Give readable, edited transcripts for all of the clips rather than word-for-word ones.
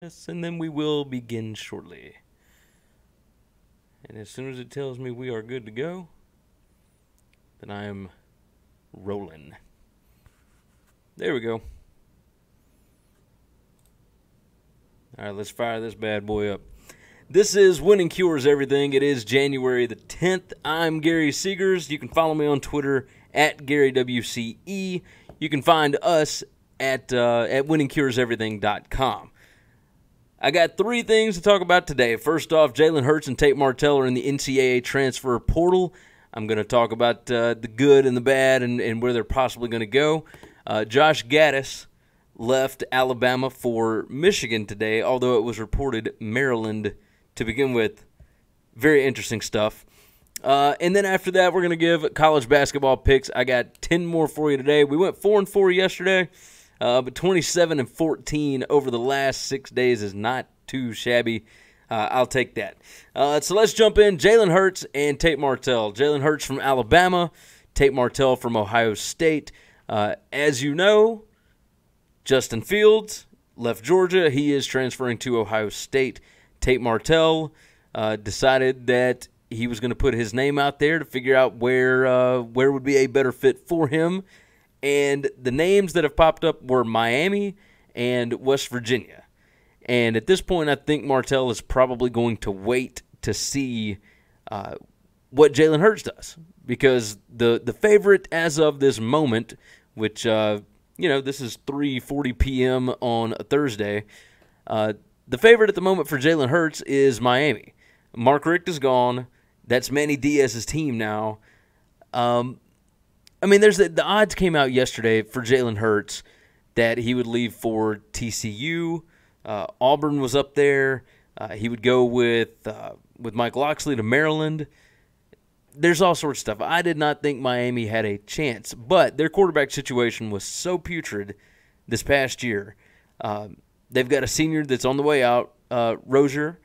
Yes, and then we will begin shortly. And as soon as it tells me we are good to go, then I am rolling. There we go. All right, let's fire this bad boy up. This is Winning Cures Everything. It is January the 10th. I'm Gary Seegers. You can follow me on Twitter at GaryWCE. You can find us at winningcureseverything.com. I got three things to talk about today. First off, Jalen Hurts and Tate Martel are in the NCAA transfer portal. I'm going to talk about the good and the bad and where they're possibly going to go. Josh Gattis left Alabama for Michigan today, although it was reported Maryland to begin with. Very interesting stuff. And then after that, we're going to give college basketball picks. I got 10 more for you today. We went 4-4 yesterday. But 27-14 over the last 6 days is not too shabby. I'll take that. So let's jump in. Jalen Hurts and Tate Martel. Jalen Hurts from Alabama, Tate Martel from Ohio State. As you know, Justin Fields left Georgia. He is transferring to Ohio State. Tate Martel decided that he was going to put his name out there to figure out where would be a better fit for him. And the names that have popped up were Miami and West Virginia. And at this point, I think Martel is probably going to wait to see what Jalen Hurts does. Because the favorite as of this moment, which, this is 3:40 p.m. on a Thursday, the favorite at the moment for Jalen Hurts is Miami. Mark Richt is gone. That's Manny Diaz's team now. There's the odds came out yesterday for Jalen Hurts that he would leave for TCU. Auburn was up there. He would go with Mike Locksley to Maryland. There's all sorts of stuff. I did not think Miami had a chance, but their quarterback situation was so putrid this past year. They've got a senior that's on the way out, Rozier.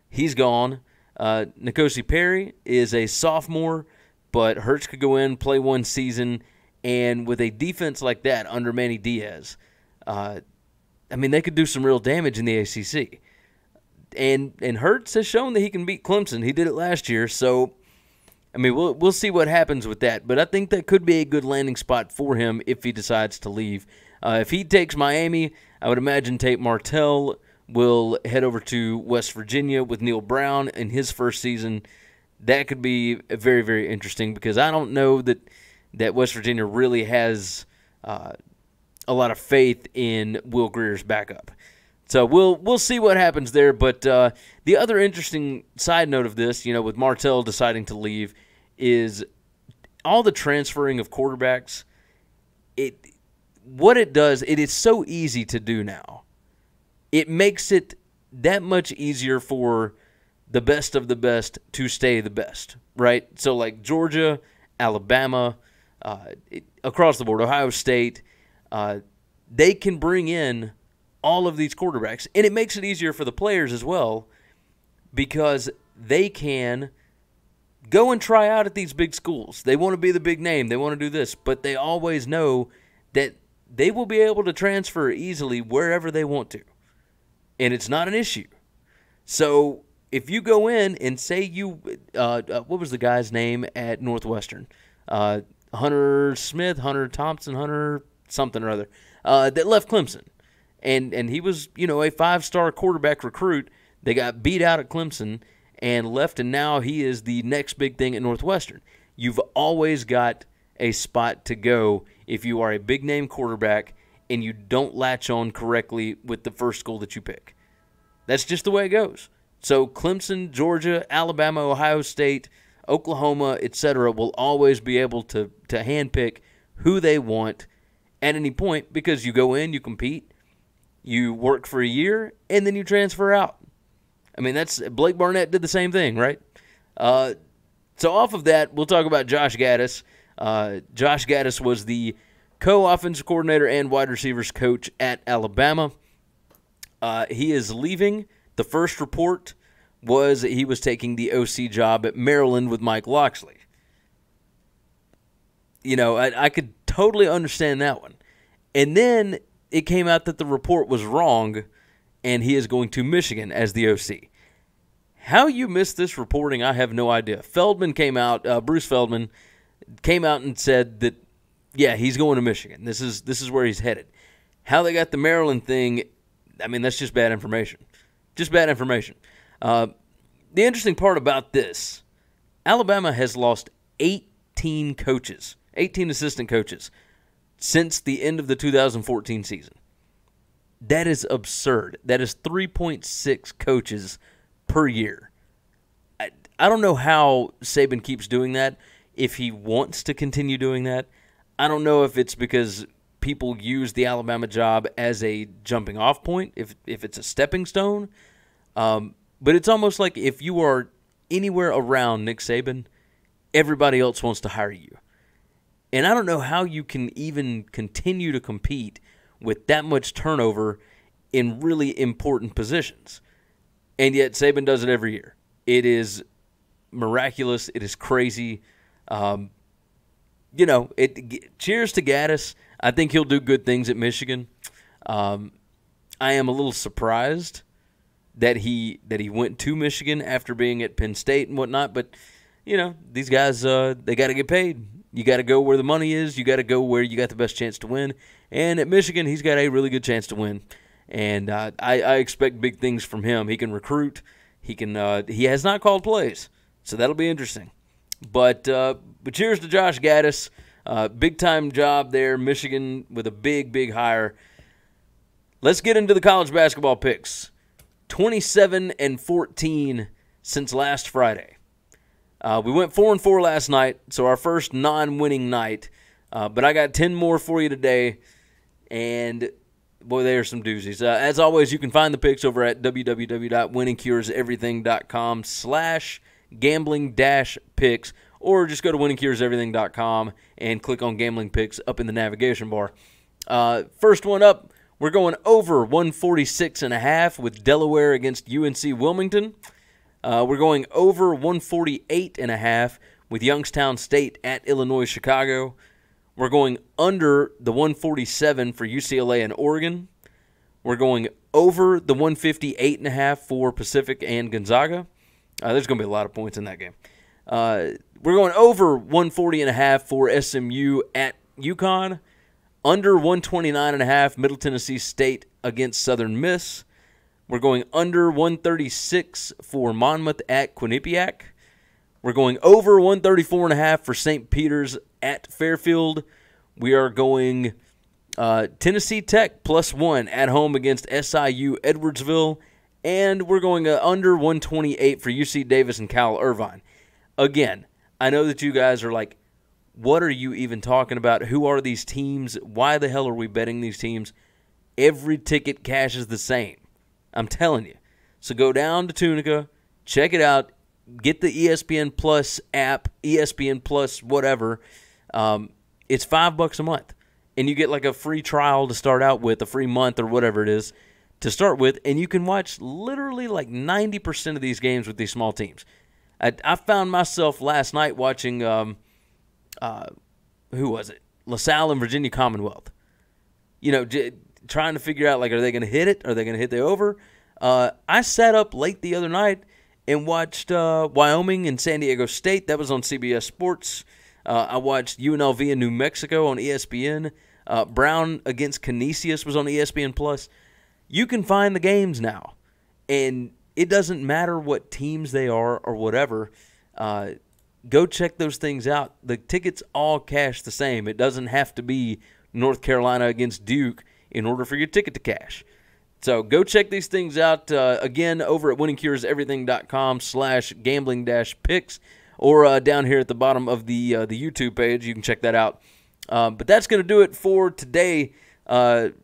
He's gone. N'Kosi Perry is a sophomore. But Hurts could go in, play one season, and with a defense like that under Manny Diaz, they could do some real damage in the ACC. And Hurts has shown that he can beat Clemson. He did it last year, so we'll see what happens with that. But I think that could be a good landing spot for him if he decides to leave. If he takes Miami, I would imagine Tate Martel will head over to West Virginia with Neil Brown in his first season. That could be very, very interesting because I don't know that West Virginia really has a lot of faith in Will Greer's backup. So we'll see what happens there. But the other interesting side note of this, with Martel deciding to leave, is all the transferring of quarterbacks. What it does, it is so easy to do now. It makes it that much easier for the best of the best to stay the best, right? So like Georgia, Alabama, across the board, Ohio State, they can bring in all of these quarterbacks. And it makes it easier for the players as well because they can go and try out at these big schools. They want to be the big name. They want to do this. But they always know that they will be able to transfer easily wherever they want to. And it's not an issue. So if you go in and say what was the guy's name at Northwestern? Hunter Smith, Hunter Thompson, Hunter something or other, that left Clemson. And he was, a 5-star quarterback recruit. They got beat out at Clemson and left, and now he is the next big thing at Northwestern. You've always got a spot to go if you are a big-name quarterback and you don't latch on correctly with the first school that you pick. That's just the way it goes. So Clemson, Georgia, Alabama, Ohio State, Oklahoma, etc. will always be able to handpick who they want at any point because you go in, you compete, you work for a year, and then you transfer out. That's Blake Barnett did the same thing, right? So off of that, we'll talk about Josh Gattis. Josh Gattis was the co-offensive coordinator and wide receivers coach at Alabama. He is leaving. The first report was that he was taking the OC job at Maryland with Mike Locksley. I could totally understand that one. And then it came out that the report was wrong, and he is going to Michigan as the OC. How you missed this reporting, I have no idea. Bruce Feldman came out and said that, yeah, he's going to Michigan. This is where he's headed. How they got the Maryland thing, I mean, that's just bad information. Just bad information. The interesting part about this, Alabama has lost 18 coaches, 18 assistant coaches, since the end of the 2014 season. That is absurd. That is 3.6 coaches per year. I don't know how Saban keeps doing that, if he wants to continue doing that. I don't know if it's because people use the Alabama job as a jumping off point, if it's a stepping stone. But it's almost like if you are anywhere around Nick Saban, everybody else wants to hire you. And I don't know how you can even continue to compete with that much turnover in really important positions. And yet Saban does it every year. It is miraculous. It is crazy. Cheers to Gattis. I think he'll do good things at Michigan. I am a little surprised that he went to Michigan after being at Penn State and whatnot. But, these guys, they got to get paid. You got to go where the money is. You got to go where you got the best chance to win. And at Michigan, he's got a really good chance to win. And I expect big things from him. He can recruit. He has not called plays, so that'll be interesting. But cheers to Josh Gattis. Big time job there, Michigan with a big hire. Let's get into the college basketball picks. 27-14 since last Friday. We went 4-4 last night, so our first non-winning night. But I got 10 more for you today, and boy, they are some doozies. As always, you can find the picks over at www.winningcureseverything.com/gambling-picks, or just go to winningcureseverything.com and click on Gambling Picks up in the navigation bar. First one up, we're going over 146.5 with Delaware against UNC Wilmington. We're going over 148.5 with Youngstown State at Illinois Chicago. We're going under the 147 for UCLA and Oregon. We're going over the 158.5 for Pacific and Gonzaga. There's going to be a lot of points in that game. We're going over 140.5 for SMU at UConn. Under 129.5 Middle Tennessee State against Southern Miss. We're going under 136 for Monmouth at Quinnipiac. We're going over 134.5 for St. Peter's at Fairfield. We are going Tennessee Tech +1 at home against SIU Edwardsville. And we're going under 128 for UC Davis and Cal Irvine. Again, I know that you guys are like, what are you even talking about? Who are these teams? Why the hell are we betting these teams? Every ticket cashes the same. I'm telling you. So go down to Tunica, check it out, get the ESPN Plus app, ESPN Plus whatever. It's $5 a month, and you get like a free trial to start out with, a free month or whatever it is to start with, and you can watch literally like 90% of these games with these small teams. I found myself last night watching, who was it? LaSalle and Virginia Commonwealth. Trying to figure out, like, are they going to hit it? Are they going to hit the over? I sat up late the other night and watched Wyoming and San Diego State. That was on CBS Sports. I watched UNLV in New Mexico on ESPN. Brown against Canisius was on ESPN+. You can find the games now, and it doesn't matter what teams they are or whatever. Go check those things out. The tickets all cash the same. It doesn't have to be North Carolina against Duke in order for your ticket to cash. So go check these things out, again, over at winningcureseverything.com/gambling-picks, or down here at the bottom of the YouTube page. You can check that out. But that's going to do it for today.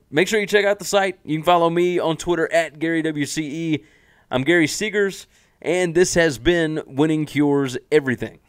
Make sure you check out the site. You can follow me on Twitter at GaryWCE. I'm Gary Seegers, and this has been Winning Cures Everything.